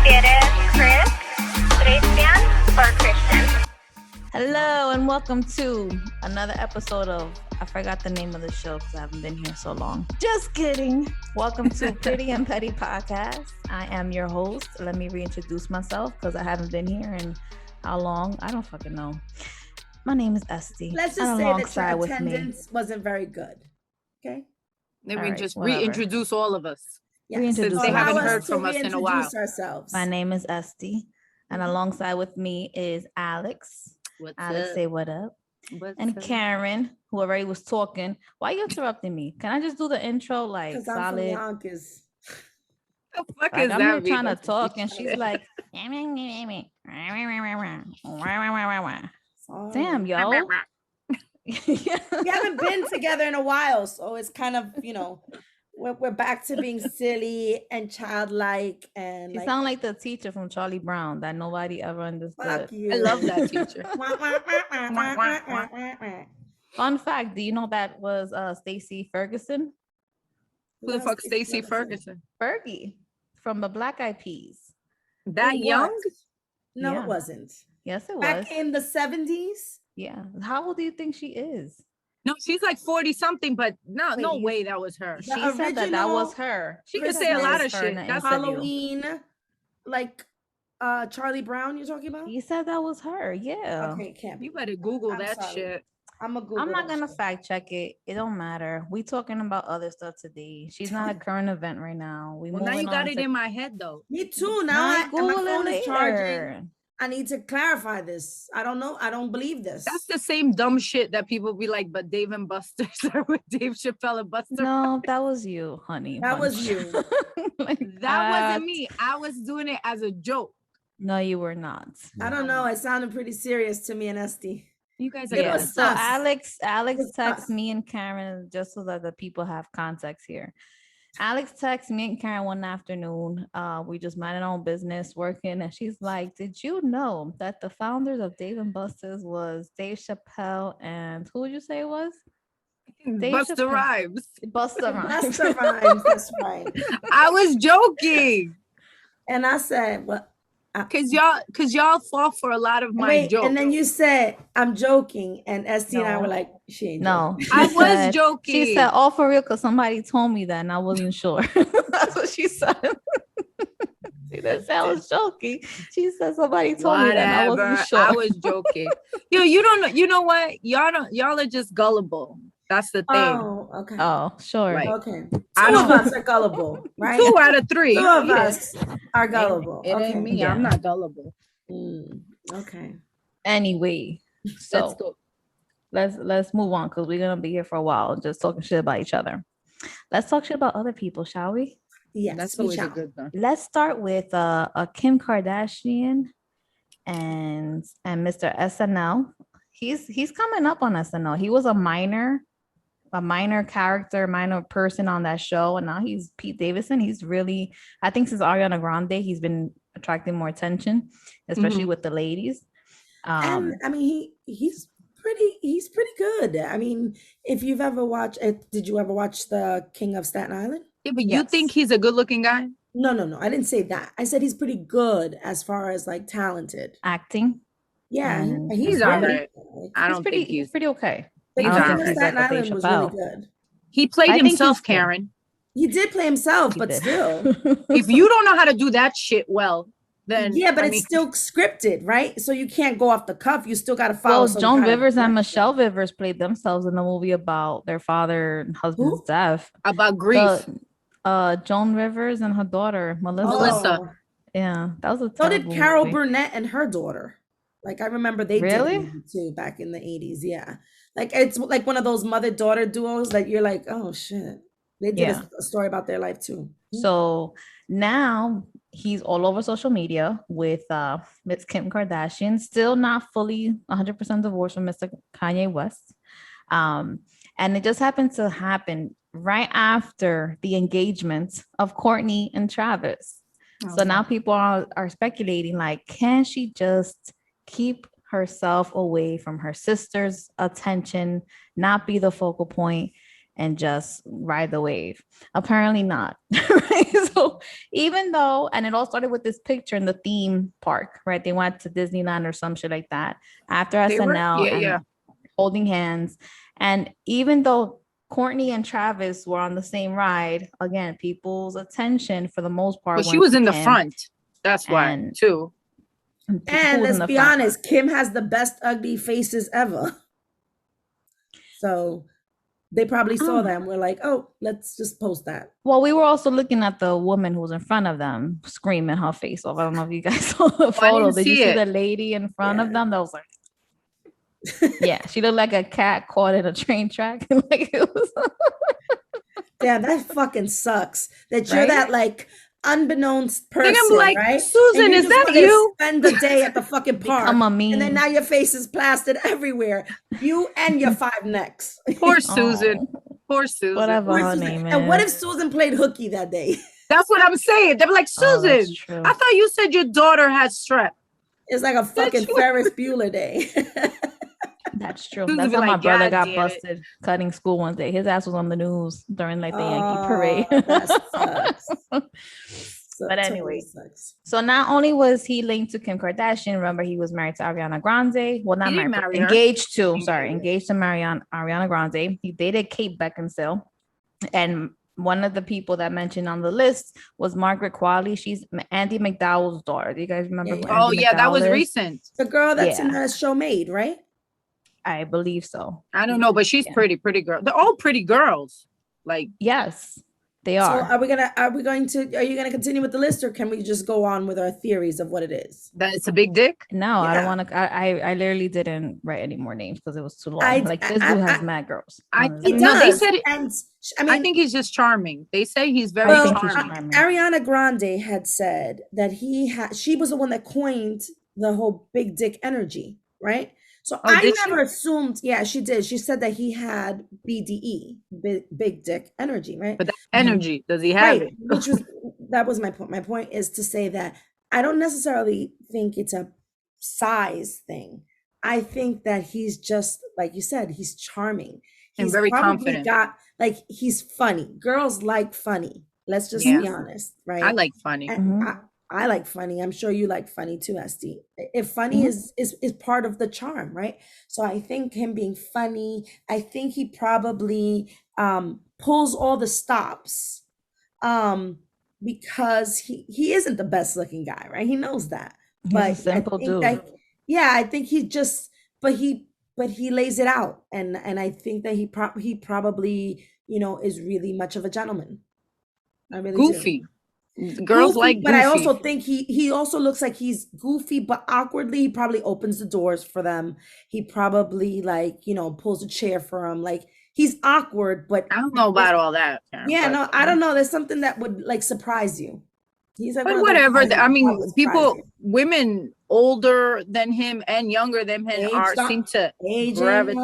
¿Prefieres Chris, Christian, or Christian? Hello and welcome to another episode of, I forgot the name of the show because I haven't been here so long. Just kidding. Welcome to Pretty and Petty Podcast. I am your host. Let me reintroduce myself because I haven't been here in how long? I don't fucking know. My name is Esty. Let's just say that your attendance wasn't very good. Okay. Then we just reintroduce all of us. Yes. Since they haven't heard from us in a while. Ourselves. My name is Esty, and alongside with me is Alex. What's Alex, up? say what up. What's And up? Karen, who already was talking. Why are you interrupting me? Can I just do the intro like Because I'm solid? from Yonkers. The fuck Like, is I'm that here trying to mean? talk, and she's like, "Damn, yo." We haven't been together in a while, so it's kind of, we're back to being silly and childlike and You like, sound like the teacher from Charlie Brown that nobody ever fuck understood. you. I love that teacher. Fun fact: do you know that was Stacey Ferguson? Who the fuck's Stacey Ferguson? Fergie from the Black Eyed Peas. That Who young? was? No, Yeah. it wasn't. Yes, it was. Back in the 70s? Yeah. How old do you think she is? No, she's like 40 something, but no Wait, way that was her. The She said that original was her. She could Christmas say a lot of Christmas her in shit. an That's interview. Halloween, like Charlie Brown you're talking about? You said that was her. Yeah. Okay, it can't be. You better Google I'm that sorry. shit. I'm a Google. I'm not that gonna shit. fact check it. It don't matter. We talking about other stuff today. She's not a current event right now. We Well, now you moving got on it to- in my head though. Me too. Now Nah, and my Google phone it is charging. later. I need to clarify this. I don't know. I don't believe this. That's the same dumb shit that people be like, but Dave and Buster's are with Dave Chappelle and Buster. No, that was you, honey. That was bunch. you. Like, That what? wasn't me. I was doing it as a joke. No, you were not. I don't know. It sounded pretty serious to me and Esty. You guys are It Yeah. was So us. Alex It was texts us. me and Karen just so that the people have context here. Alex texts me and Karen one afternoon. We just minding our own business, working, and she's like, "Did you know that the founders of Dave and Buster's was Dave Chappelle and who would you say it was? Dave Buster Chappelle. Rhymes. Buster Rhymes." That's the rhymes. That's right. I was joking. And I said, "Well, Cause y'all fall for a lot of my wait." jokes. And then you said, "I'm joking," and Esty and I No. were like, "She ain't No, joking." I she was said- joking. She said, "Oh, for real," because somebody told me that, and I wasn't sure. That's what she said. She didn't say I was joking. She said somebody told me that, and I Whatever. wasn't sure. I was joking. You don't know. You know what? Y'all are just gullible. That's the thing. Oh, okay. Oh, sure. Right. Okay. I Two of don't- us are gullible, right? 2 out of 3. Two of Yeah. us are gullible. It okay. ain't me. Yeah. I'm not gullible. Okay. Anyway, so Let's go. let's move on because we're gonna be here for a while just talking shit about each other. Let's talk shit about other people, shall we? Yes, That's we always a shall. good one. Let's start with a Kim Kardashian and Mr. SNL. He's coming up on SNL. He was a minor character, minor person on that show, and now he's Pete Davidson. He's really, I think since Ariana Grande, he's been attracting more attention, especially with the ladies. And I mean, he's pretty good. I mean, if you've ever watched it, did you ever watch The King of Staten Island? Yeah, but you Yes. think he's a good-looking guy? No. I didn't say that. I said he's pretty good as far as like talented. Acting. Yeah, Mm, he's he's really alright. good. I He's don't pretty, think he's he's. pretty okay. The He's King alright. of He's Staten like a Dave Island was really Chappelle. good. He played I think himself, he's good. Karen. He did play himself, He but did. still. If you don't know how to do that shit well, then Yeah, but I it's mean, still scripted, right? So you can't go off the cuff. You still got to follow. Well, some Joan kind of Rivers and direction. Michelle Rivers played themselves in a movie about their father and husband's Who? death. about grief. Joan Rivers and her daughter Melissa. Melissa. Oh. Yeah, that was a So did terrible Carol movie. Burnett and her daughter. Like I remember they Really? did it too back in the 80s. Yeah. Like it's like one of those mother-daughter duos that you're like, oh shit. They did Yeah. a story about their life too. So now he's all over social media with Miss Kim Kardashian, still not fully 100% divorced from Mr. Kanye West. And it just happened to happen right after the engagement of Courtney and Travis. So now people are speculating, like, can she just keep herself away from her sister's attention, not be the focal point, and just ride the wave. Apparently not. Right? So even though, and it all started with this picture in the theme park, right? They went to Disneyland or some shit like that after SNL and holding hands. And even though Courtney and Travis were on the same ride, again, people's attention for the most part. But she was in the front. That's why, too. And let's be honest, Kim has the best ugly faces ever. So they probably saw them. We're like, oh, let's just post that. Well, we were also looking at the woman who was in front of them screaming her face off. I don't know if you guys saw the photo. Did you see the lady in front of them? That was like, yeah, she looked like a cat caught in a train track. Like it was. Damn, that fucking sucks. That you're that like unbeknownst person, I'm like, right? Susan, is that you? Spend the day at the fucking park, and then now your face is plastered everywhere. You and your 5 necks. Poor Susan. Poor Susan. Whatever her name is. And what if Susan played hooky that day? That's what I'm saying. They were like, Susan, I thought you said your daughter had strep. It's like a fucking Ferris Bueller day. That's true. That's how my brother got busted cutting school one day. His ass was on the news during like the Yankee parade. That sucks. But anyway, so not only was he linked to Kim Kardashian, remember he was married to Ariana Grande. Well, not married, engaged to Ariana Grande. He dated Kate Beckinsale. And one of the people that mentioned on the list was Margaret Qualley. She's Andy McDowell's daughter. Do you guys remember? That was recent. The girl that's in the show Made, right? I believe so. I don't know, but she's pretty girl. They're all pretty girls. Like, yes, they are. So are you going to continue with the list, or can we just go on with our theories of what it is? That it's a big dick? No, I don't want to. I literally didn't write any more names because it was too long. This dude has mad girls. They said it, and I think he's just charming. They say he's very charming. Ariana Grande had said that she was the one that coined the whole big dick energy, right? So I never assumed, she did. She said that he had BDE, big dick energy, right? But that energy, does he have it? That was my point. My point is to say that I don't necessarily think it's a size thing. I think that he's just, like you said, he's charming. He's and very confident. He's funny. Girls like funny. Let's just be honest, right? I like funny. I like funny. I'm sure you like funny too, SD. If funny is part of the charm, right? So I think him being funny, I think he probably pulls all the stops because he isn't the best looking guy, right? He knows that. He's a simple dude. I think he just, but he lays it out, and I think that he probably is really much of a gentleman. I really goofy. Do. Girls like goofy. But I also think he also looks like he's goofy, but awkwardly. He probably opens the doors for them. He probably pulls a chair for them. Like he's awkward, but I don't know about all that. Karen, I don't know. There's something that would like surprise you. He's like, but whatever. I mean, women older than him and younger than him seem to gravitate.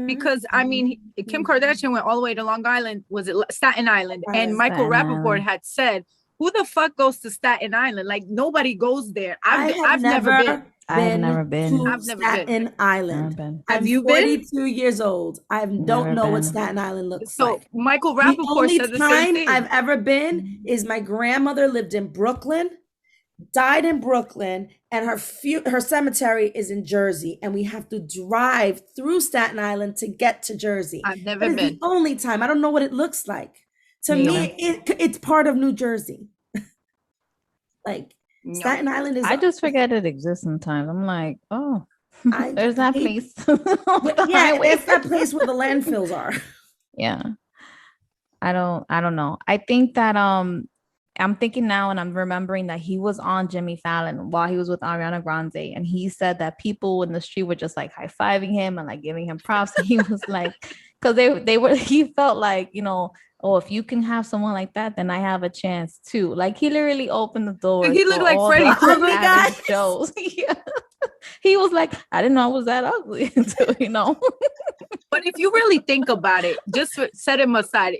Because I mean, Kim Kardashian went all the way to Long Island. Was it Staten Island? And Michael Rappaport had said, "Who the fuck goes to Staten Island? Like nobody goes there." I've never been. I've never been. I've never been. Staten Island. Have you been? 42 years old. I don't know what Staten Island looks like. So Michael Rappaport said the same thing. The only time I've ever been is my grandmother lived in Brooklyn, died in Brooklyn, and her cemetery is in Jersey, and we have to drive through Staten Island to get to Jersey. I've never been. The only time. I don't know what it looks like. To me, it's part of New Jersey. Like. No. Staten Island is. I just forget it exists sometimes. I'm like, oh, there's that place. It's that place where the landfills are. Yeah, I don't know. I think that I'm thinking now, and I'm remembering that he was on Jimmy Fallon while he was with Ariana Grande, and he said that people in the street were just like high-fiving him and like giving him props. And he was like, because he felt like, oh, if you can have someone like that, then I have a chance too. Like he literally opened the door. He looked like Freddie Krueger. Shows. Yeah. He was like, I didn't know I was that ugly until, But if you really think about it, just set him aside.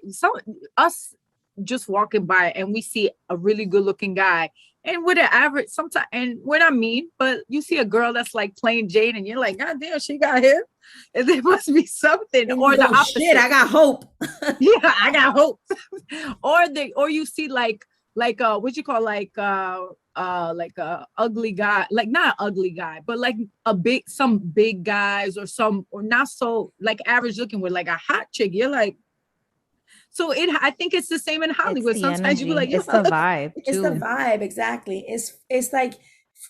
Us just walking by and we see a really good looking guy and with an average sometimes, and we're not mean, but you see a girl that's like plain Jane and you're like, God damn, she got him. And there must be something. And or you the go, opposite. shit, I got hope. Yeah, I got hope. or you see like what you call like a ugly guy, like not ugly guy, but like some big guys or not so like average looking with like a hot chick. You're like, so I think it's the same in Hollywood. Sometimes you be like, it's the vibe too. It's the vibe, exactly. It's like,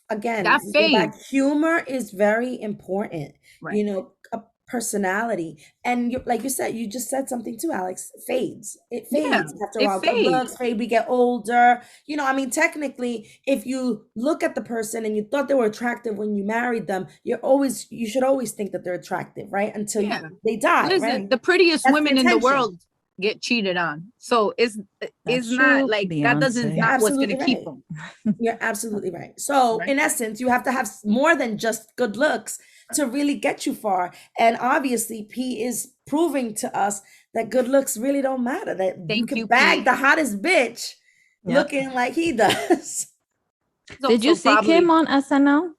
again, that fade. Humor is very important, right. You know, a personality. And like you said, you just said something too, Alex, fades. It fades after a while. Good looks fade, we get older. You know, I mean, technically, if you look at the person and you thought they were attractive when you married them, you should always think that they're attractive, right? Until they die. Listen, right? The prettiest women in the world get cheated on. So it's not like Beyonce. That doesn't not what's gonna keep them. You're absolutely right. So in essence, you have to have more than just good looks to really get you far. And obviously P is proving to us that good looks really don't matter. That you can bag the hottest bitch looking like he does. Did you see Kim on SNL?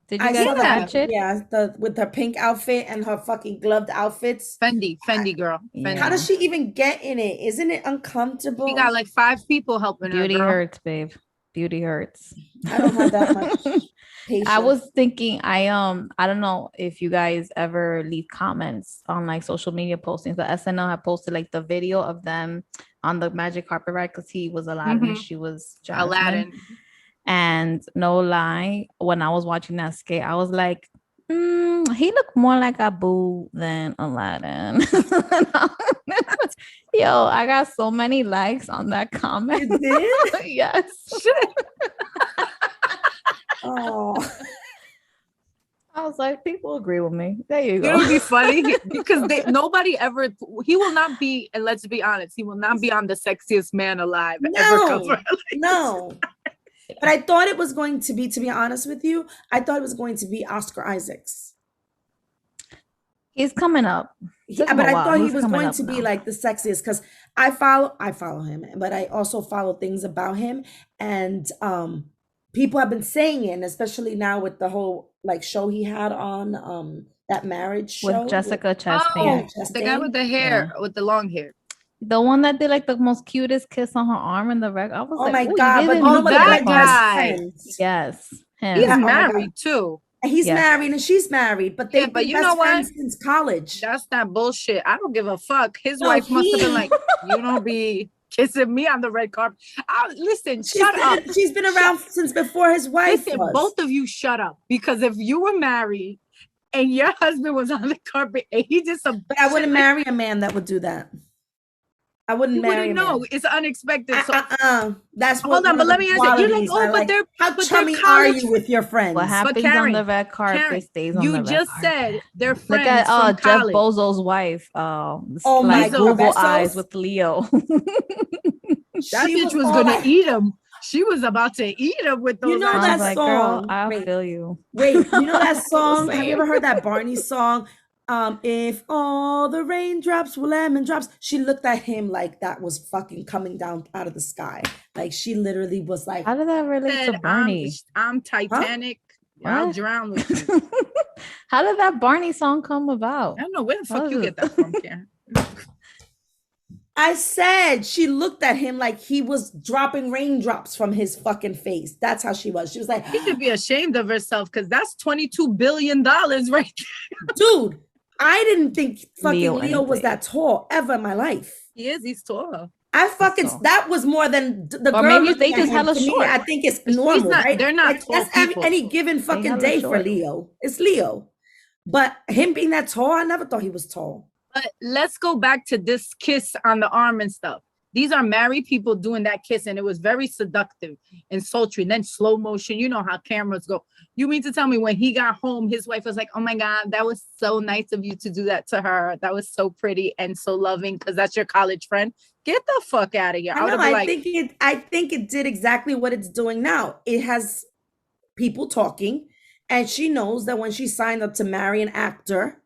Did you guys watch it? Yeah, with her pink outfit and her fucking gloved outfits. Fendi girl. Fendi. How does she even get in it? Isn't it uncomfortable? She got like 5 people helping her. Beauty hurts, babe. Beauty hurts. I don't have that much patience. I was thinking, I don't know if you guys ever leave comments on like social media postings, but SNL had posted like the video of them on the magic carpet ride because he was Aladdin and she was Jasmine. Aladdin. And no lie, when I was watching that skit, I was like, he looked more like Abu than Aladdin. Yo, I got so many likes on that comment. You did? Yes. Oh. I was like, people agree with me. There you go. It would be funny because nobody ever, he will not be, and let's be honest, he will not be on the sexiest man alive ever. No. But I thought it was going to be honest with you, I thought it was going to be Oscar Isaacs. He's coming up. Yeah, but I thought he was going to be like the sexiest because I follow him, but I also follow things about him. And people have been saying it, and especially now with the whole like show he had on that marriage show with Jessica Chastain. The guy with the hair, with the long hair. The one that did like the most cutest kiss on her arm in the reg. I was like, my God, but that guy. Yes. Him. He's married too. He's married and she's married, but they've been best friends since college. That's that bullshit. I don't give a fuck. His wife must have been like, you don't be kissing me on the red carpet. Listen, shut up. She's been around since before his wife was. Both of you shut up. Because if you were married and your husband was on the carpet and he did some But I wouldn't marry a man that would do that. I wouldn't marry him. No, it's unexpected. So that's hold on, but let me answer. You're like, but they're how chummy are you with your friends? What happens on the red carpet stays on the red carpet. You just said they're friends. Look at Jeff Bezos' wife. Like Google eyes with Leo. That bitch was gonna eat him. She was about to eat him with those. You know that like, song? Girl, I feel you. Wait, you know that song? Have you ever heard that Barney song? If all the raindrops were lemon drops. She looked at him like that was fucking coming down out of the sky. Like she literally was like, how did that relate to Barney? I'm Titanic. Huh? I'll drown with you. How did that Barney song come about? I don't know where the fuck you get that from, Karen. I said she looked at him like he was dropping raindrops from his fucking face. That's how she was. She was like, she should be ashamed of herself because that's $22 billion right there. Dude, I didn't think fucking Leo was that tall ever in my life. He is. He's tall. That was more than the or girl. Maybe they just hella short. I think it's normal, right? They're not like, that's any given fucking day for Leo. It's Leo. But him being that tall, I never thought he was tall. But let's go back to this kiss on the arm and stuff. These are married people doing that kiss, and it was very seductive and sultry. And then slow motion, you know how cameras go. You mean to tell me when he got home, his wife was like, oh my God, that was so nice of you to do that to her. That was so pretty and so loving because that's your college friend. Get the fuck out of here. I think it did exactly what it's doing now. It has people talking, and she knows that when she signed up to marry an actor,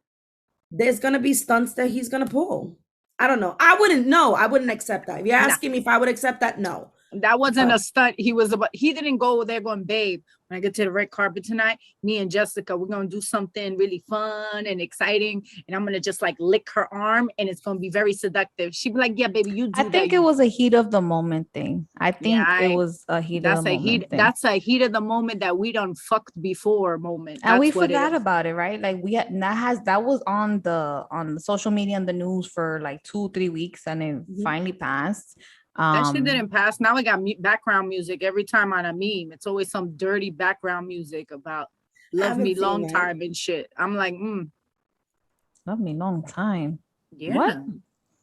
there's going to be stunts that he's going to pull. I don't know. I wouldn't know. I wouldn't accept that. If you're asking me if I would accept that, no. That wasn't a stunt. He didn't go there going, babe, when I get to the red carpet tonight, me and Jessica, we're going to do something really fun and exciting. And I'm going to just like lick her arm and it's going to be very seductive. She'd be like, yeah, baby, you do that. I think it was a heat of the moment thing. I think it was a heat of the moment thing. That's a heat of the moment that we done fucked before moment. And we forgot about it, right? Like that was on the social media and the news for like 2-3 weeks and it finally passed. That shit didn't pass. Now we got background music every time on a meme. It's always some dirty background music about love me long time and shit. I'm like, love me long time. Yeah. What?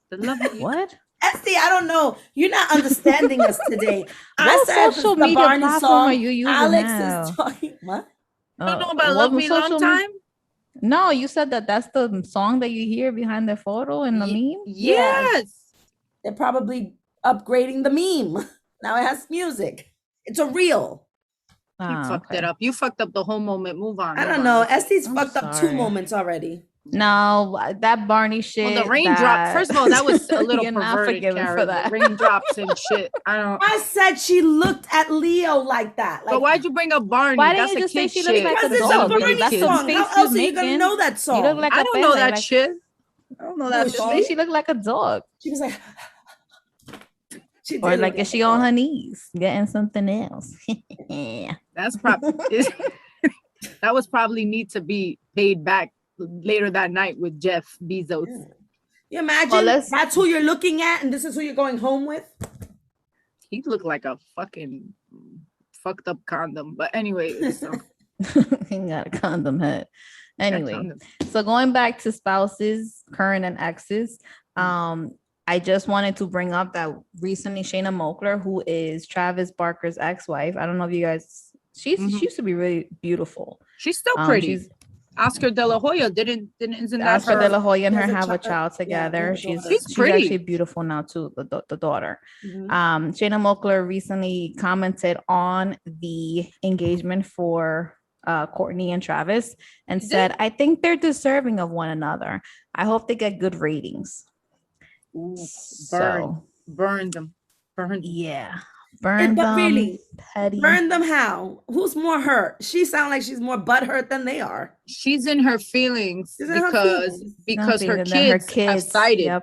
The love what? Esty, I don't know. You're not understanding us today. What social media platform are you using Alex now? is talking. What? You don't know about love me long time? No, you said that's the song that you hear behind the photo in the meme? Yes. They're probably upgrading the meme. Now it has music. It's a reel. You fucked it up. You fucked up the whole moment. Move on. I don't know. Esty's fucked up 2 moments already. No, that Barney shit. Well, the raindrop. First of all, that was a little perverted. For that. Raindrops and shit. I said she looked at Leo like that. But why'd you bring up Barney? Why didn't you just say she looks like a dog? That's the song. How else are you gonna know that song? You look like I don't know that shit. I don't know that song. She looked like a dog. She was like. Or like, is she on her knees getting something else? That's probably that was probably need to be paid back later that night with Jeff Bezos. Yeah. You imagine that's who you're looking at, and this is who you're going home with. He looked like a fucking fucked up condom. But anyway, so. He got a condom head. Anyway, so going back to spouses, current and exes, I just wanted to bring up that recently Shayna Moakler, who is Travis Barker's ex-wife. I don't know if you guys, she used to be really beautiful. She's still pretty. Oscar De La Hoya isn't Oscar De La Hoya and her have a child together. She's pretty. She's actually beautiful now too, the daughter. Shayna Moakler recently commented on the engagement for Courtney and Travis and said, I think they're deserving of one another. I hope they get good ratings. Ooh, burn them. Yeah. Burn them. Really, petty. Burn them how? Who's more hurt? She sounds like she's more butthurt than they are. She's in her feelings because her kids have sided.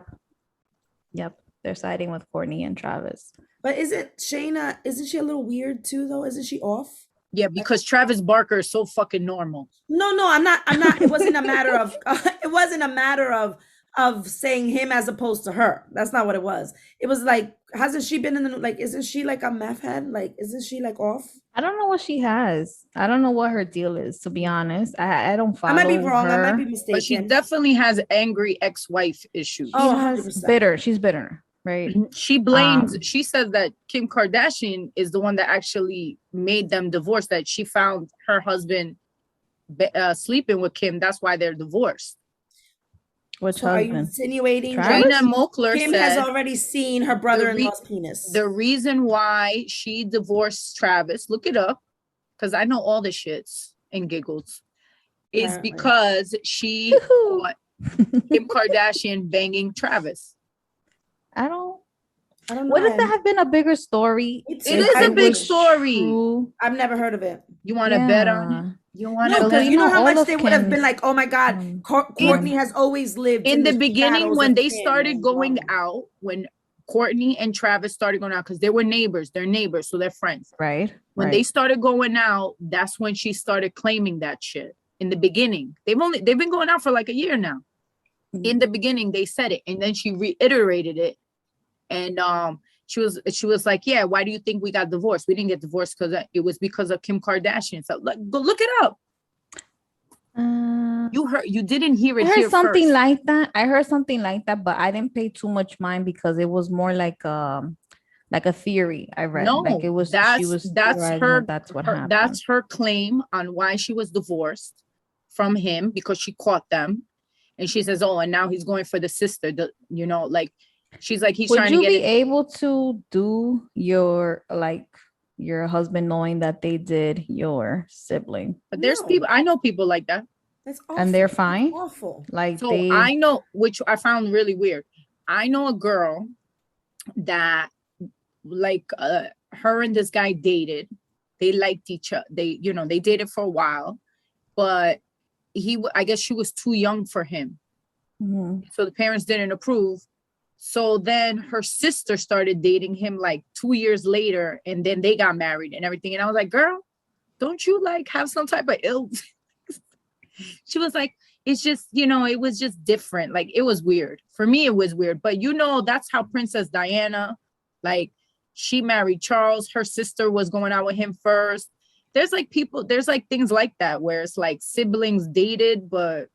Yep. They're siding with Courtney and Travis. But isn't she a little weird too though? Isn't she off? Yeah, because Travis Barker is so fucking normal. No, I'm not. It wasn't a matter of of saying him as opposed to her. That's not what it was. It was like, hasn't she been in the, like, isn't she like a meth head? Like, isn't she like off? I don't know what she has. I don't know what her deal is, to be honest. I don't follow her. I might be wrong. I might be mistaken. But she definitely has angry ex-wife issues. Oh, 100%. Bitter. She's bitter, right? She blames, she says that Kim Kardashian is the one that actually made them divorce, that she found her husband sleeping with Kim. That's why they're divorced. Which Are you insinuating Shayna Moakler Kim has already seen her brother-in-law's penis? The reason why she divorced Travis, look it up, because I know all the shits and giggles, is because she caught Kim Kardashian banging Travis. I don't know. Wouldn't that have been a bigger story? It is a big story. True. I've never heard of it. You want to bet on it? You want to? Because you know how much they would have been like, oh my God, Courtney has always lived in the beginning when they started going out, when Courtney and Travis started going out, because they were neighbors, they're neighbors, so they're friends. Right. When they started going out, that's when she started claiming that shit. In the beginning, they've been going out for like a year now. In the beginning, they said it, and then she reiterated it, and she was like, yeah, why do you think we got divorced? We didn't get divorced because it was because of Kim Kardashian. So go look it up. You didn't hear it. I heard something like that. I heard something like that, but I didn't pay too much mind because it was more like a theory I read. No, like it was that's what happened. That's her claim on why she was divorced from him, because she caught them, and she says, oh, and now he's going for the sister. She's like, he's trying to get. Would you be able to do your husband knowing that they did your sibling? But there's people, I know people like that. That's awful. And they're fine. That's awful. Like, so I know, which I found really weird. I know a girl that like her and this guy dated. They liked each other. They dated for a while, but I guess she was too young for him. Mhm. So the parents didn't approve. So then her sister started dating him like 2 years later, and then they got married and everything. And I was like, girl, don't you like have some type of ill? She was like, it's just, it was just different. Like, it was weird. For me, it was weird. But that's how Princess Diana, like, she married Charles. Her sister was going out with him first. There's like things like that where it's like siblings dated, but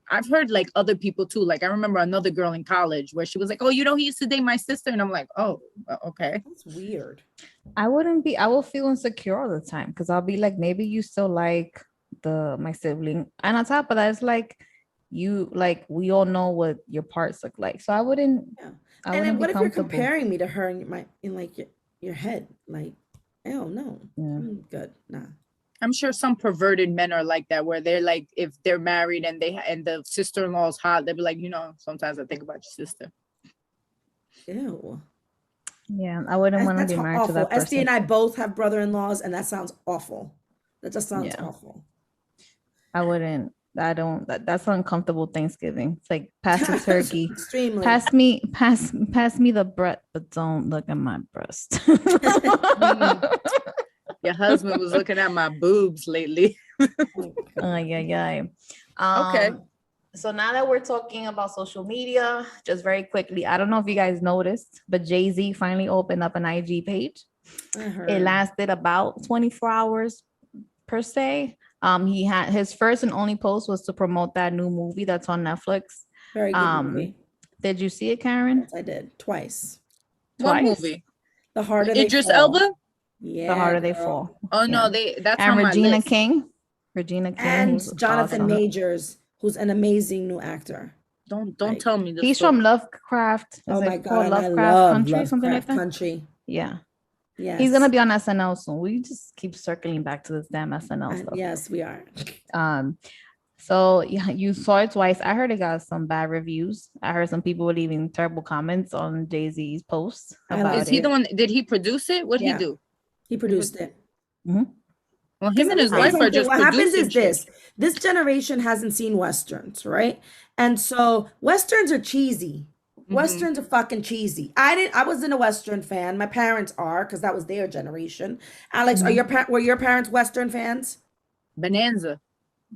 I've heard like other people too. Like I remember another girl in college where she was like, oh, he used to date my sister. And I'm like, oh, okay. That's weird. I will feel insecure all the time because I'll be like, maybe you still like my sibling. And on top of that, it's like we all know what your parts look like. So I wouldn't. Yeah. I And then wouldn't what be if you're comfortable. comparing me to her in like your head? Like, hell no. Yeah. I'm good. Nah. I'm sure some perverted men are like that, where they're like, if they're married and the sister-in-law is hot, they'll be like, sometimes I think about your sister. Ew. Yeah, I wouldn't want to That's be married to awful. that person. SD and I both have brother-in-laws, and that sounds awful. That just sounds awful. I wouldn't. I don't. That's uncomfortable Thanksgiving. It's like pass the turkey. Extremely. Pass me the bread, but don't look at my breast. Your husband was looking at my boobs lately. Yeah. Okay. So now that we're talking about social media, just very quickly, I don't know if you guys noticed, but Jay-Z finally opened up an IG page. I heard. It lasted about 24 hours per se. He had his first and only post was to promote that new movie that's on Netflix. Very good movie. Did you see it, Karen? Yes, I did twice. What Twice? movie? The Harder They Idris Fall. Elba? Yeah. The Harder They girl. Fall. Oh no, that's And on my Regina list. King. Regina King. And who's Jonathan awesome. Majors, who's an amazing new actor. Don't Like, tell me this. He's from Lovecraft. Is Oh it my called god, and I Lovecraft love Country, something like Lovecraft that. Country. Yeah. Yes. He's gonna be on SNL soon. We just keep circling back to this damn SNL stuff. Yes, we are. So yeah, you saw it twice. I heard it got some bad reviews. I heard some people were leaving terrible comments on Jay-Z's posts about Is he it. the one? Did he produce it? What did Yeah. he do? He produced it. Well, him and his wife are just what happens producing is this generation hasn't seen Westerns, right? And so Westerns are cheesy. Westerns are fucking cheesy. I wasn't a Western fan. My parents are, because that was their generation. Alex, were your parents Western fans? Bonanza.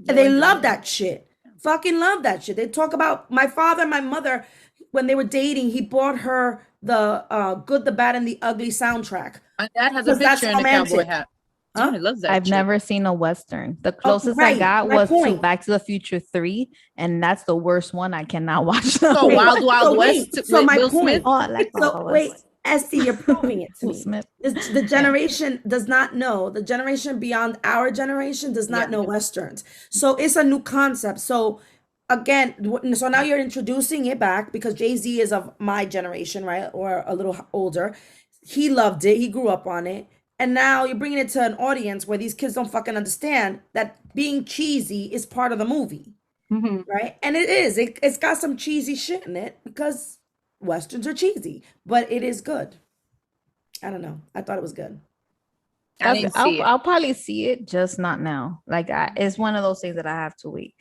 And they love that shit. Fucking love that shit. They talk about my father and my mother when they were dating. He bought her the Good, the Bad, and the Ugly soundtrack. My dad has a Because that's picture in a romantic. cowboy hat. Huh? I love that. I've shit. never seen a Western. The closest I right, got my was to point. Back to the Future 3, and that's the worst one. I cannot watch. So Wait, Wild Wild so West wait, with so my Will point- Smith. Oh, I like So Wild wait, West. Esty, you're proving it to Will me. Smith. The generation does not know. The generation beyond our generation does not Yeah. know Westerns. So it's a new concept. So again, so now you're introducing it back because Jay-Z is of my generation, right? Or a little older. He loved it. He grew up on it. And now you're bringing it to an audience where these kids don't fucking understand that being cheesy is part of the movie, right? And it is. It's got some cheesy shit in it because Westerns are cheesy, but it is good. I don't know. I thought it was good. I didn't see it. I'll probably see it, just not now. Like it's one of those things that I have to wait.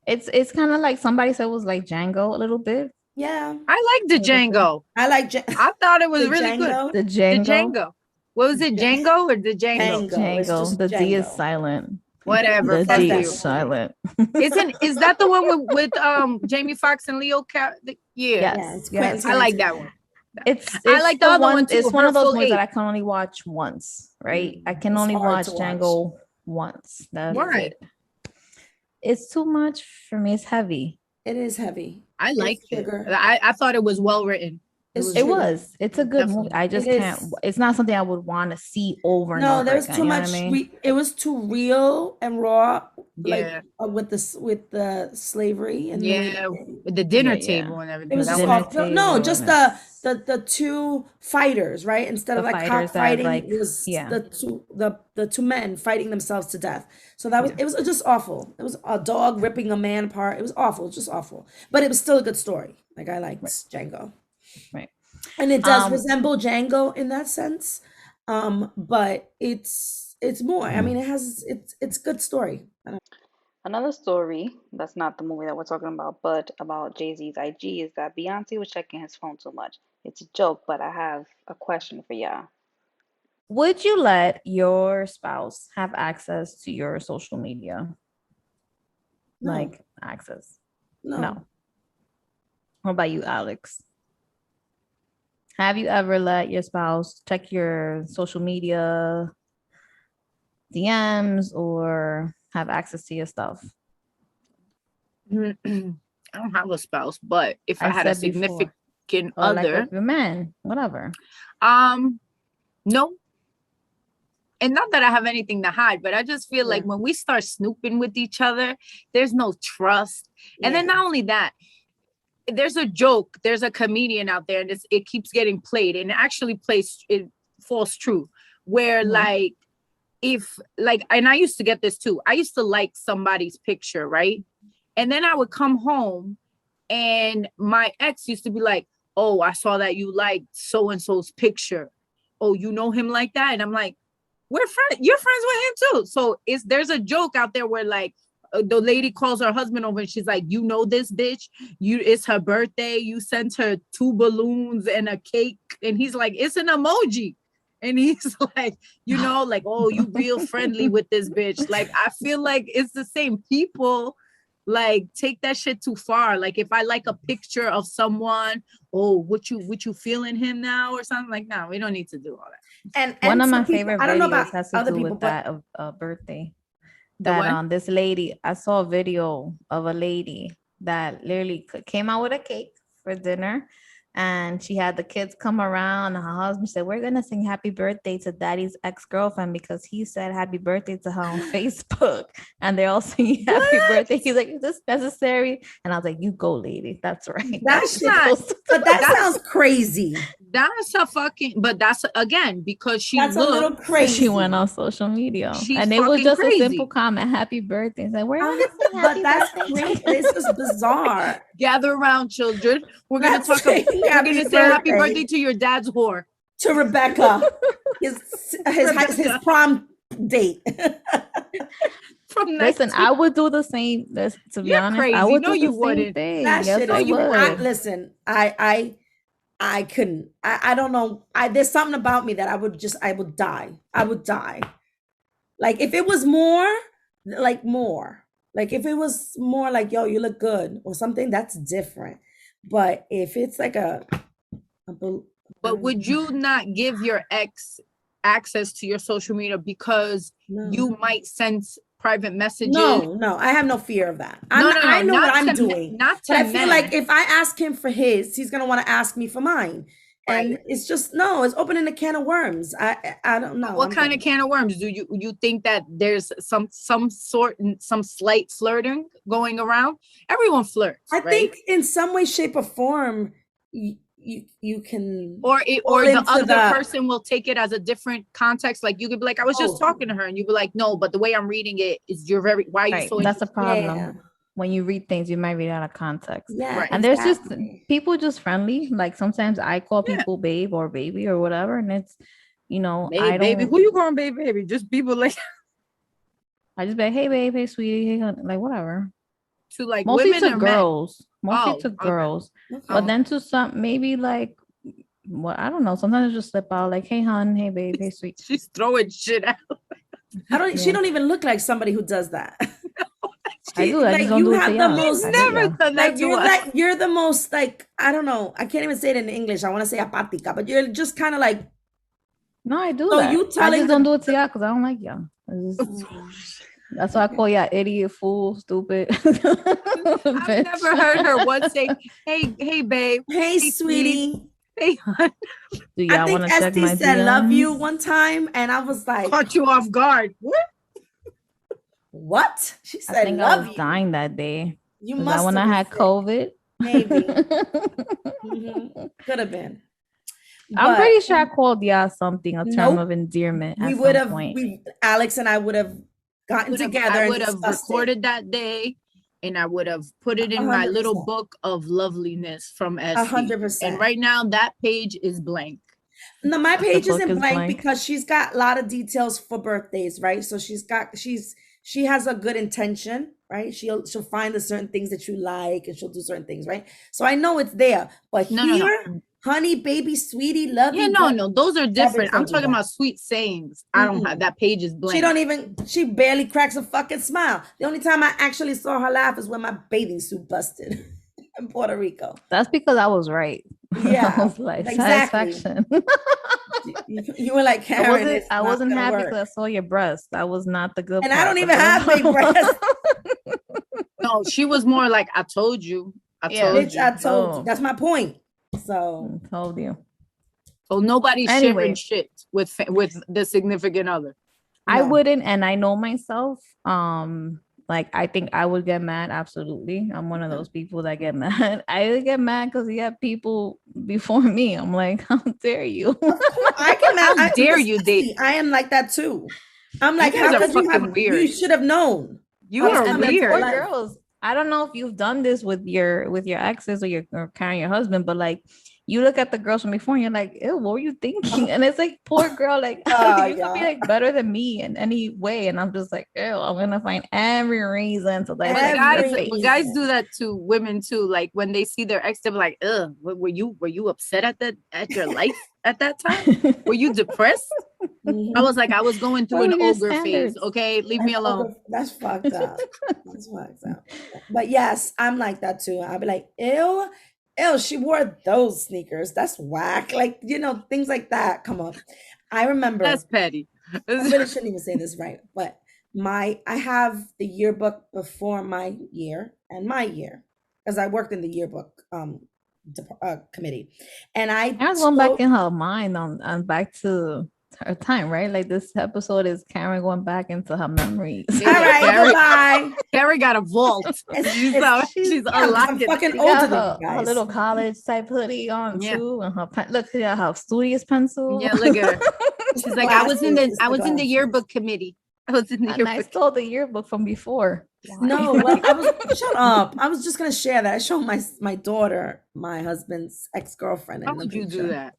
It's kind of like somebody said it was like Django a little bit. Yeah. I like the Django. I like I thought it was the really Django. good. The The Django. Django. What was it? Django or the Django? Django. It's Django. just The D is Django. silent. Whatever. The Fuck D you. is silent. Is that the one with Jamie Foxx and Leo? Yeah. Yes. Yeah, it's Yes. Quentin I like Tarantino. that one. I like the other one too, It's one of those Hurtful ones that Eight. I can only watch once, right? I can It's only hard watch to watch. Django once. That's Why? it. It's too much for me. It's heavy. It is heavy. I liked it. sugar. I thought it was well written. It's It sugar. was. It's a good movie. Definitely. I just It can't. is. It's not something I would want to see over and No, over. there was again, too you know much. what I mean? It was too real and raw. Yeah. Like with the slavery and the way Yeah. they- With the dinner Yeah, yeah. table and everything. It was That just Dinner off. No, table just and the two fighters, right? Instead of The like fighters that, cockfighting, like, it was yeah. the two men fighting themselves to death. So that was it was just awful. It was a dog ripping a man apart. It was awful, just awful. But it was still a good story. Like I liked Django. Right. And it does resemble Django in that sense. But it's more. I mean, it's good story. Another story that's not the movie that we're talking about, but about Jay-Z's IG is that Beyonce was checking his phone too much. It's a joke, but I have a question for y'all. Would you let your spouse have access to your social media? No. Like access? No. No. What about you, Alex? Have you ever let your spouse check your social media DMs or have access to your stuff? I don't have a spouse, but if I had a significant other, like a man, whatever. No. And not that I have anything to hide, but I just feel like when we start snooping with each other, there's no trust. And then not only that, there's a joke, there's a comedian out there, and it keeps getting played, and it falls true, where like, if like, and I used to get this too. I used to like somebody's picture, right? And then I would come home and my ex used to be like, oh, I saw that you liked so-and-so's picture. Oh, you know him like that? And I'm like, we're friends. You're friends with him too. So there's a joke out there where like the lady calls her husband over and she's like, you know this bitch? It's her birthday. You sent her 2 balloons and a cake. And he's like, it's an emoji. And he's like, you know, like, oh, you real friendly with this bitch. Like, I feel like it's the same. People like take that shit too far. Like if I like a picture of someone, oh, would you feeling him now or something? Like, no, we don't need to do all that. And one of my people, favorite I don't know videos about has to other do people, with that of birthday. That this lady, I saw a video of a lady that literally came out with a cake for dinner, and she had the kids come around, and her husband said, we're gonna sing happy birthday to daddy's ex-girlfriend because he said happy birthday to her on Facebook, and they're all singing happy birthday. He's like, is this necessary? And I was like, you go, lady, that's right. That's not, but that sounds crazy. That's a fucking, but that's again because that's a little crazy. She went on social media, and it was just a simple comment, happy birthday. It's like, we're gonna sing happy birthday. This is bizarre. Gather around, children. We're gonna talk about, we're gonna say happy birthday to your dad's whore. To Rebecca. his prom date. Listen, I would do the same. To be honest, crazy. I would do you the wouldn't. same thing. That yes, shit I would. Listen, I couldn't. I don't know. There's something about me that I would die. I would die. Like if it was more, like if it was more like, yo, you look good or something, that's different. But if it's like but would you not give your ex access to your social media because you might sense private messages? No, I have no fear of that. I know what I'm doing. But I feel like if I ask him for his, he's gonna want to ask me for mine. And it's just it's opening a can of worms. I don't know. What kind of can of worms? Do you think that there's some slight flirting going around? Everyone flirts. I think in some way, shape, or form, you can, or the other person will take it as a different context. Like you could be like, I was just talking to her, and you'd be like, no, but the way I'm reading it is why are you so? That's a problem. Yeah. When you read things, you might read out of context. Yeah, and there's just people just friendly. Like sometimes I call people babe or baby or whatever, and it's baby. Who you calling baby? Just people like. I just be like, hey babe, hey sweetie, hey honey, like whatever. To like mostly women to or girls, men? Mostly to girls, but then to some maybe like. Well, I don't know. Sometimes I just slip out like, hey hon, hey babe, hey sweet. She's throwing shit out. She don't even look like somebody who does that. I do. I just don't do it to y'all. Never done that to us. You're the most like, I don't know. I can't even say it in English. I want to say apática, but you're just kind of like. No, I do that. I just don't do it to y'all because I don't like y'all. That's why I call y'all idiot, fool, stupid. I've never heard her once say, hey babe. Hey sweetie. Hey, do y'all want to check my said DMs? Love you one time, and I was like, caught you off guard. What? She said, I think I was dying that day. You must. When I had COVID, maybe could have been. I'm pretty sure I called y'all something, a term of endearment. We would have. Alex and I would have gotten together. I would have recorded that day and I would have put it in my little 100%. book of loveliness from Esty. 100%. And right now that page is blank. No, my page book isn't is blank blank. because she's got a lot of details for birthdays, right? So she has a good intention, right? She'll find the certain things that you like and she'll do certain things, right? So I know it's there, but here, honey, baby, sweetie, love you. No, those are different. I'm talking that. about sweet sayings. I don't have that page is blank. She barely cracks a fucking smile. The only time I actually saw her laugh is when my bathing suit busted in Puerto Rico. That's because I was right. Yeah, I was like, exactly. satisfaction. You were like, Karen, I wasn't happy because I saw your breast. That was not the good and part. I don't even have big breasts. No, she was more like, I told you. I told you. That's my point. So I told you. So nobody's sharing shit with the significant other. No. I wouldn't, and I know myself. Like I think I would get mad. Absolutely, I'm one of those people that get mad. I get mad because you have people before me. I'm like, how dare you? I get mad. How dare you, Dave? I am like that too. I'm like, how could you have? Weird. You should have known. You are weird. Poor girls. I don't know if you've done this with your exes or carrying your husband, but like you look at the girls from before and you're like, ew, what were you thinking? And it's like, poor girl, like you could be like better than me in any way. And I'm just like, ew, I'm gonna find every reason to like. Guys do that to women too. Like when they see their ex, they're like, ugh, were you upset at your life at that time? Were you depressed? I was like, I was going through an ogre phase. Okay, leave me alone. That's fucked up. That's fucked up. But yes, I'm like that too. I'll be like, ew, she wore those sneakers. That's whack. Like, things like that. Come on. I remember. That's petty. I really shouldn't even say this right, but I have the yearbook before my year and my year, because I worked in the yearbook committee, and I was going back in her mind on back to her time, right? Like this episode is Karen going back into her memories. All right, bye. Karen got a vault. she's unlocked. Fucking older than you guys. Her little college type hoodie on too, and her look at her studious pencil. Yeah, look at her. She's like, I was in the yearbook committee. I stole the yearbook from before. No, shut up. I was just gonna share that. I showed my daughter my husband's ex-girlfriend. How would you do that?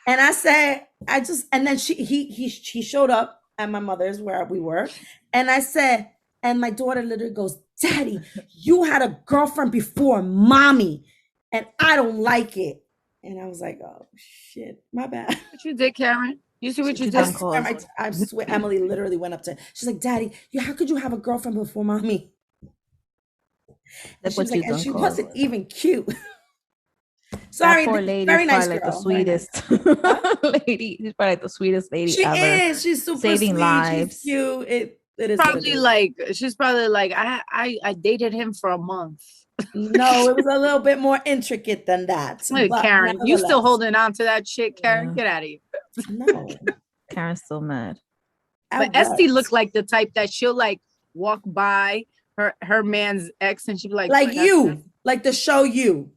And I said, and then he showed up at my mother's where we were, and I said, and my daughter literally goes, Daddy, you had a girlfriend before mommy, and I don't like it. And I was like, oh shit, my bad. What you did, Karen? You see what you did? I swear, Emily literally went up to her. She's like, Daddy, how could you have a girlfriend before mommy? And she wasn't even cute. Sorry, that poor lady, very nice like girl. The sweetest lady. She's probably like the sweetest lady she ever. Is. She's super saving sweet. lives. She's cute. It is probably she's probably like I dated him for a month. No, it was a little bit more intricate than that. Look, Karen, you still holding on to that shit, Karen? Yeah. Get out of here. No, Karen's still mad. But Esty looked like the type that she'll like walk by her man's ex and she'd be like you, like the show You.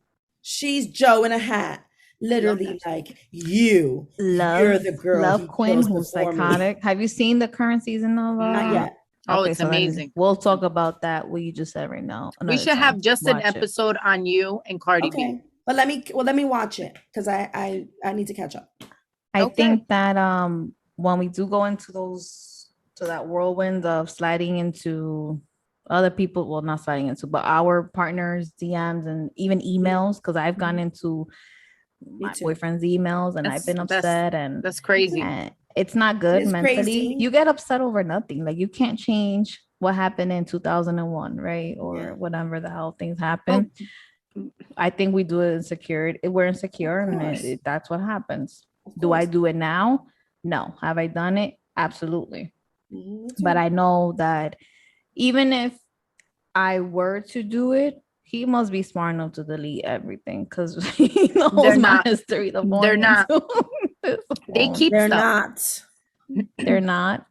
She's Joe in a hat. Literally like you. You're the girl. Love Quinn, who's psychotic. Have you seen the current season of Not yet. Oh, it's amazing. We'll talk about that. What you just said right now. We should have just an episode on you and Cardi B. But let me watch it because I need to catch up. I think that when we do go into that whirlwind of sliding into other people, well, not sliding into, but our partners' DMs and even emails, because I've gone into my boyfriend's emails and I've been upset, and that's crazy. And it's not good mentally. Crazy. You get upset over nothing. Like you can't change what happened in 2001, right? Or whatever the hell things happen. I think we do it insecure. We're insecure, and that's what happens. Do I do it now? No. Have I done it? Absolutely. But I know that even if I were to do it, he must be smart enough to delete everything because he knows my history. They're not. They keep They're stuff. They're not.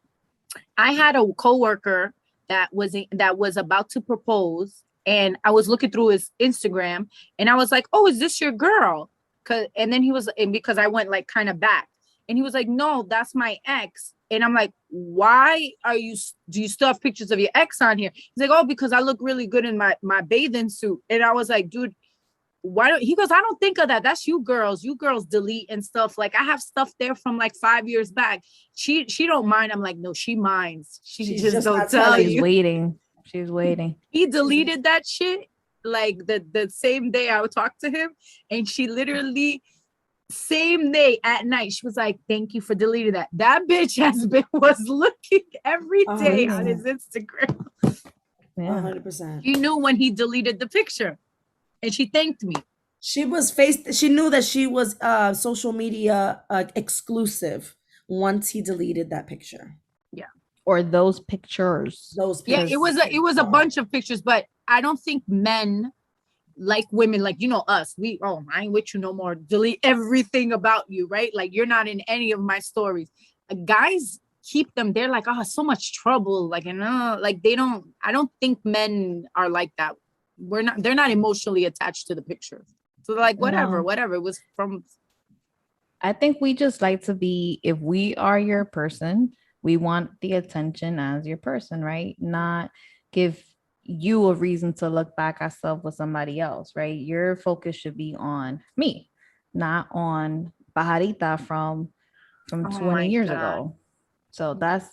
I had a coworker that was about to propose, and I was looking through his Instagram, and I was like, "Oh, is this your girl?" And then he was, and because I went like kind of back, And he was like, no, that's my ex. And I'm like, why do you still have pictures of your ex on here? He's like, oh, because I look really good in my bathing suit. And I was like, dude, why don't he goes, I don't think of that. That's you girls. You girls delete and stuff. Like I have stuff there from like 5 years back. She don't mind. I'm like, no, she minds. She just don't tell you. She's waiting. She's waiting. He deleted that shit like the same day I would talk to him. And she literally same day at night, she was like, thank you for deleting that. That bitch was looking every day on his Instagram. Yeah. 100%. She knew when he deleted the picture. And she thanked me. She knew that she was social media exclusive once he deleted that picture. Yeah. Or those pictures. Yeah, it was a bunch of pictures, but I don't think men like women, like, you know, us, I ain't with you no more. Delete everything about you, right? Like you're not in any of my stories. Guys keep them. They're like, oh, so much trouble. Like, and like I don't think men are like that. They're not emotionally attached to the picture. So they're like, whatever. It was from. I think we just like to be, if we are your person, we want the attention as your person, right? Not give you a reason to look back at stuff with somebody else, right? Your focus should be on me, not on Pajarita from 20 years ago. So that's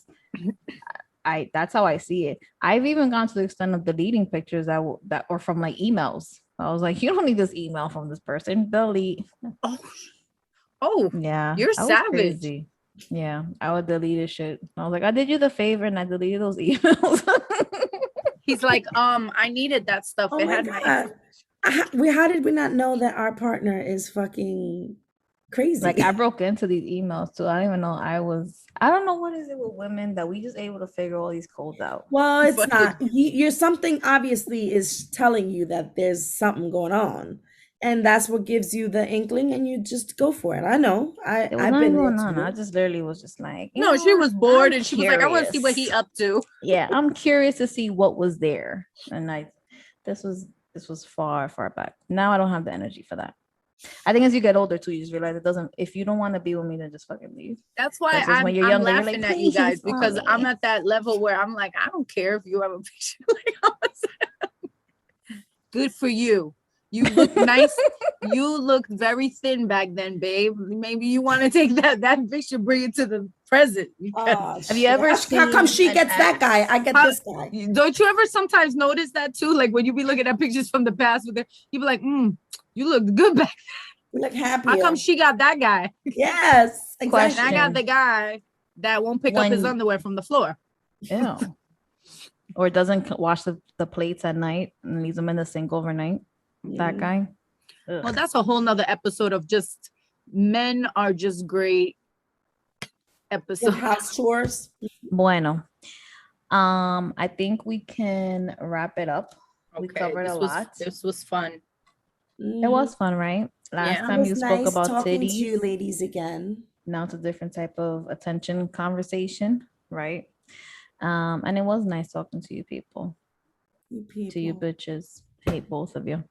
how I see it. I've even gone to the extent of deleting pictures that were from like emails. I was like, you don't need this email from this person. Delete. Oh, yeah, you're savage. Yeah, I would delete this shit. I was like, I did you the favor and I deleted those emails. He's like, I needed that stuff. Oh my God. How did we not know that our partner is fucking crazy? Like I broke into these emails too. I don't even know. I don't know what is it with women that we just able to figure all these codes out. Well, it's not. You're something obviously is telling you that there's something going on. And that's what gives you the inkling, and you just go for it. I know. I've been going on. I just literally was just like, no, she was bored, and she was like, I want to see what he up to. Yeah, I'm curious to see what was there. And this was far, far back. Now I don't have the energy for that. I think as you get older too, you just realize if you don't want to be with me, then just fucking leave. That's why I'm laughing at you guys, because I'm at that level where I'm like, I don't care if you have a picture. Like, good for you. You look nice. You looked very thin back then, babe. Maybe you want to take that picture, bring it to the present. Have you ever seen how come she gets that guy? I get this guy. Don't you ever sometimes notice that too? Like when you be looking at pictures from the past with her, you be like, you look good back then. You look happy. How come she got that guy? Yes, exactly. And I got the guy that won't pick up his underwear from the floor. Yeah. Or doesn't wash the plates at night and leaves them in the sink overnight. That guy. Ugh. Well, that's a whole nother episode of just men are just great episode. House chores. Bueno. I think we can wrap it up. Okay, we covered a lot. This was fun. It was fun, right? Last time you spoke about talking titties. To you ladies again. Now it's a different type of attention conversation, right? And it was nice talking to you people. To you bitches. Hate both of you.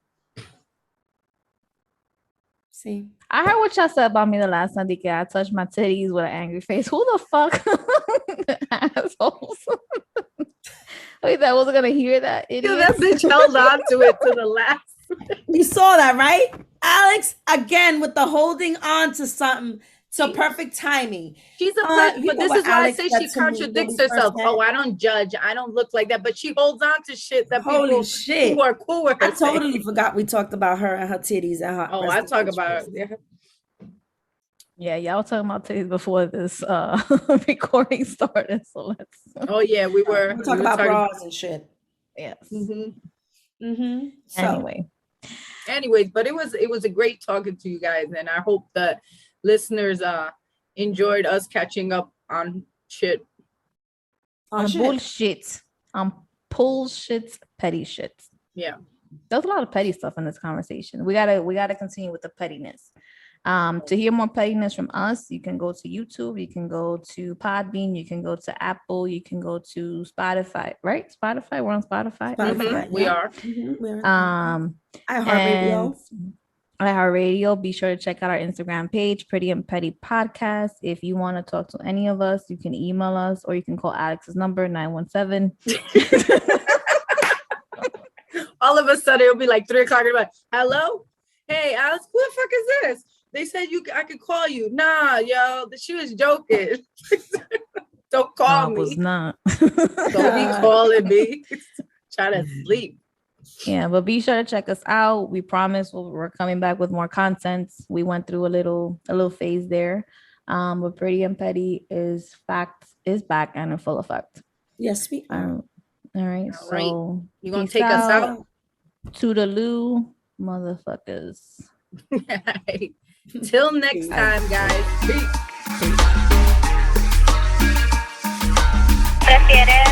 See, I heard what y'all said about me the last time. I touched my titties with an angry face. Who the fuck? Assholes. Wait, I wasn't gonna hear that. Idiot. That bitch held on to it to the last. You saw that, right? Alex, again, with the holding on to something. So perfect timing. She's a but this is why I say she contradicts herself. Oh, I don't judge. I don't look like that. But she holds on to shit that people who are cool with her. I totally forgot we talked about her and her titties and her. Oh, I talk about her. Yeah, y'all talking about titties before this recording started. So let's. Oh yeah, we were talking about bras and shit. Yes. So. Anyways, but it was a great talking to you guys, and I hope that listeners enjoyed us catching up on shit. On bullshit. On bullshit, petty shit. Yeah. There's a lot of petty stuff in this conversation. We gotta continue with the pettiness. To hear more pettiness from us, you can go to YouTube, you can go to Podbean, you can go to Apple, you can go to Spotify, right? We're on Spotify. We are. iHeartRadio. iHeartRadio. Be sure to check out our Instagram page, Pretty and Petty Podcast. If you want to talk to any of us, you can email us or you can call Alex's number 917. All of a sudden it'll be like 3 o'clock. Like, hello, hey Alex, who the fuck is this? They said I could call you. Nah, yo, she was joking. Don't call me. I was not. Don't be calling me. Try to sleep. Yeah, but be sure to check us out. We promise we're coming back with more content. We went through a little phase there. But Pretty and Petty is back and in full effect. Yes, we are. All right. All right. So You gonna take us out? Toodaloo, motherfuckers. Right. Till next time, guys. Peace. Prefieres